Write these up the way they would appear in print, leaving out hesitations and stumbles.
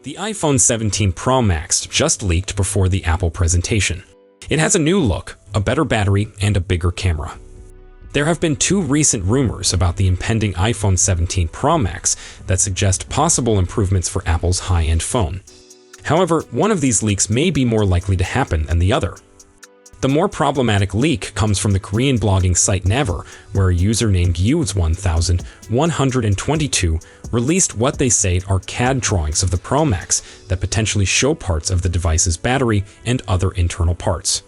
The iPhone 17 Pro Max just leaked before the Apple presentation. It has a new look, a better battery, and a bigger camera. There have been two recent rumors about the impending iPhone 17 Pro Max that suggest possible improvements for Apple's high-end phone. However, one of these leaks may be more likely to happen than the other. The more problematic leak comes from the Korean blogging site Naver, where a user named Use1122 released what they say are CAD drawings of the Pro Max that potentially show parts of the device's battery and other internal parts.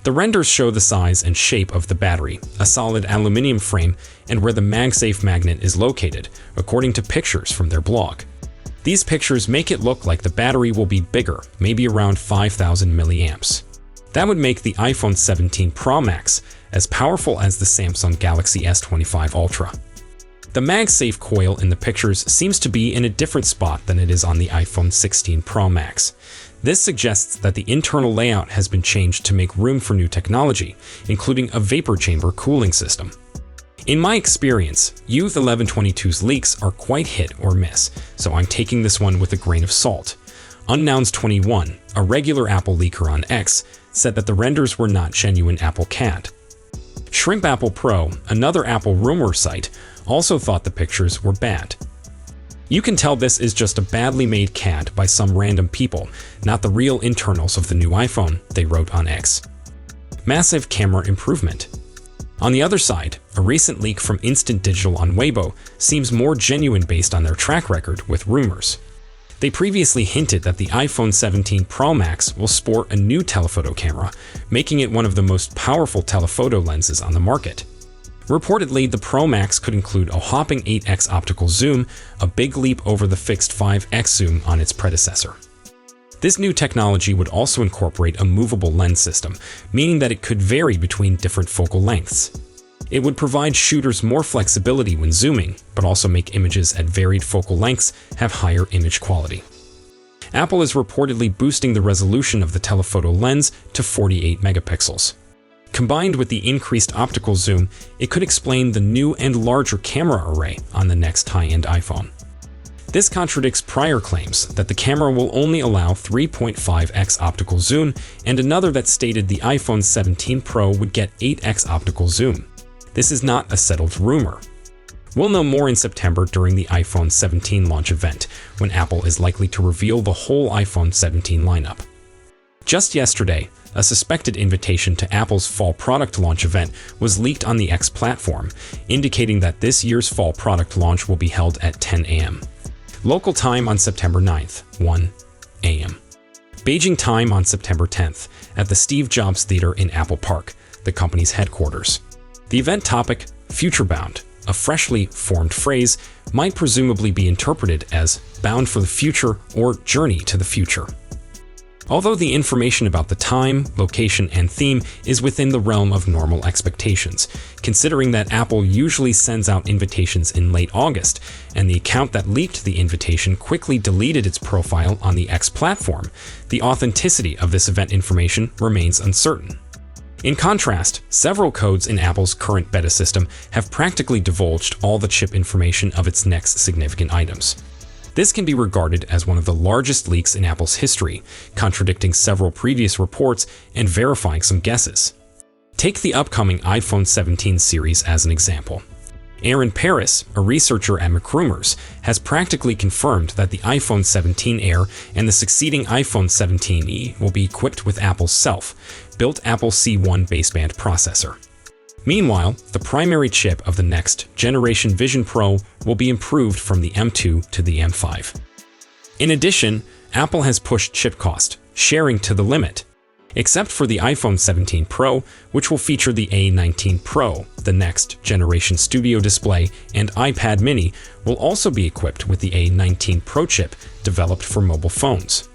The renders show the size and shape of the battery, a solid aluminum frame, and where the MagSafe magnet is located, according to pictures from their blog. These pictures make it look like the battery will be bigger, maybe around 5,000 milliamps. That would make the iPhone 17 Pro Max as powerful as the Samsung Galaxy S25 Ultra. The MagSafe coil in the pictures seems to be in a different spot than it is on the iPhone 16 Pro Max. This suggests that the internal layout has been changed to make room for new technology, including a vapor chamber cooling system. In my experience, Use1122's leaks are quite hit or miss, so I'm taking this one with a grain of salt. Unknowns21, a regular Apple leaker on X, said that the renders were not genuine Apple CAD. Shrimp Apple Pro, another Apple rumor site, also thought the pictures were bad. You can tell this is just a badly made CAD by some random people, not the real internals of the new iPhone, they wrote on X. Massive camera improvement. On the other side, a recent leak from Instant Digital on Weibo seems more genuine based on their track record with rumors. They previously hinted that the iPhone 17 Pro Max will sport a new telephoto camera, making it one of the most powerful telephoto lenses on the market. Reportedly, the Pro Max could include a whopping 8x optical zoom, a big leap over the fixed 5x zoom on its predecessor. This new technology would also incorporate a movable lens system, meaning that it could vary between different focal lengths. It would provide shooters more flexibility when zooming, but also make images at varied focal lengths have higher image quality. Apple is reportedly boosting the resolution of the telephoto lens to 48 megapixels. Combined with the increased optical zoom, it could explain the new and larger camera array on the next high-end iPhone. This contradicts prior claims that the camera will only allow 3.5x optical zoom and another that stated the iPhone 17 Pro would get 8x optical zoom. This is not a settled rumor. We'll know more in September during the iPhone 17 launch event, when Apple is likely to reveal the whole iPhone 17 lineup. Just yesterday, a suspected invitation to Apple's fall product launch event was leaked on the X platform, indicating that this year's fall product launch will be held at 10 a.m. Local time on September 9th, 1 a.m. Beijing time on September 10th, at the Steve Jobs Theater in Apple Park, the company's headquarters. The event topic, Future-bound, a freshly formed phrase, might presumably be interpreted as bound for the future or journey to the future. Although the information about the time, location, and theme is within the realm of normal expectations, considering that Apple usually sends out invitations in late August, and the account that leaked the invitation quickly deleted its profile on the X platform, the authenticity of this event information remains uncertain. In contrast, several codes in Apple's current beta system have practically divulged all the chip information of its next significant items. This can be regarded as one of the largest leaks in Apple's history, contradicting several previous reports and verifying some guesses. Take the upcoming iPhone 17 series as an example. Aaron Paris, a researcher at MacRumors, has practically confirmed that the iPhone 17 Air and the succeeding iPhone 17e will be equipped with Apple's self-built Apple C1 baseband processor. Meanwhile, the primary chip of the next generation Vision Pro will be improved from the M2 to the M5. In addition, Apple has pushed chip cost sharing to the limit. Except for the iPhone 17 Pro, which will feature the A19 Pro, the next generation Studio display, and iPad mini will also be equipped with the A19 Pro chip developed for mobile phones.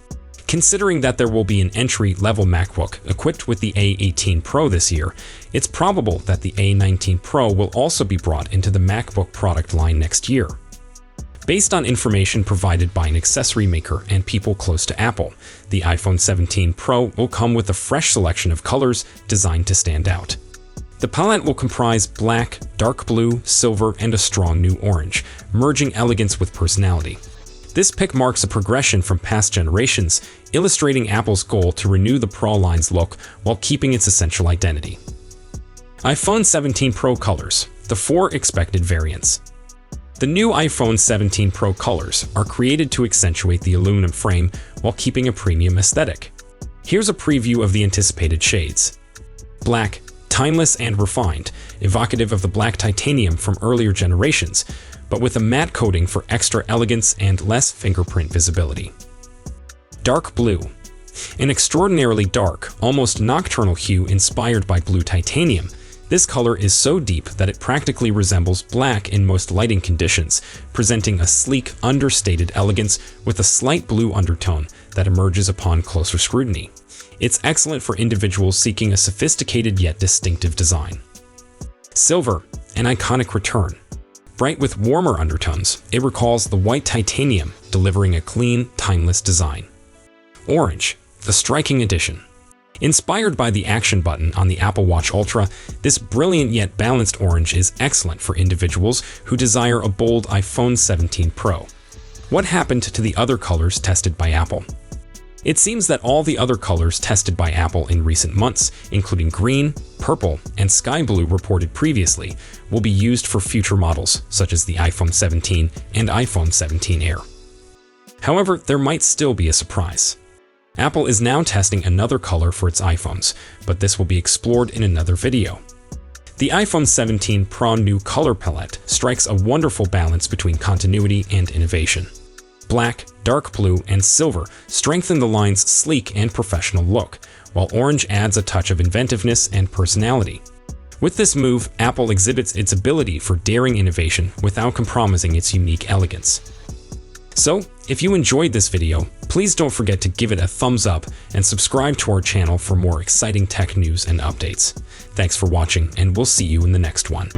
Considering that there will be an entry-level MacBook equipped with the A18 Pro this year, it's probable that the A19 Pro will also be brought into the MacBook product line next year. Based on information provided by an accessory maker and people close to Apple, the iPhone 17 Pro will come with a fresh selection of colors designed to stand out. The palette will comprise black, dark blue, silver, and a strong new orange, merging elegance with personality. This pick marks a progression from past generations, illustrating Apple's goal to renew the Pro line's look while keeping its essential identity. iPhone 17 Pro colors, the 4 expected variants. The new iPhone 17 Pro colors are created to accentuate the aluminum frame while keeping a premium aesthetic. Here's a preview of the anticipated shades. Black, timeless and refined, evocative of the black titanium from earlier generations, but with a matte coating for extra elegance and less fingerprint visibility. Dark blue, an extraordinarily dark, almost nocturnal hue inspired by blue titanium. This color is so deep that it practically resembles black in most lighting conditions, presenting a sleek, understated elegance with a slight blue undertone that emerges upon closer scrutiny. It's excellent for individuals seeking a sophisticated yet distinctive design. Silver, an iconic return. Bright with warmer undertones, it recalls the white titanium, delivering a clean, timeless design. Orange, the striking addition. Inspired by the action button on the Apple Watch Ultra, this brilliant yet balanced orange is excellent for individuals who desire a bold iPhone 17 Pro. What happened to the other colors tested by Apple? It seems that all the other colors tested by Apple in recent months, including green, purple, and sky blue reported previously, will be used for future models, such as the iPhone 17 and iPhone 17 Air. However, there might still be a surprise. Apple is now testing another color for its iPhones, but this will be explored in another video. The iPhone 17 Pro new color palette strikes a wonderful balance between continuity and innovation. Black, dark blue, and silver strengthen the line's sleek and professional look, while orange adds a touch of inventiveness and personality. With this move, Apple exhibits its ability for daring innovation without compromising its unique elegance. So, if you enjoyed this video, please don't forget to give it a thumbs up and subscribe to our channel for more exciting tech news and updates. Thanks for watching, and we'll see you in the next one.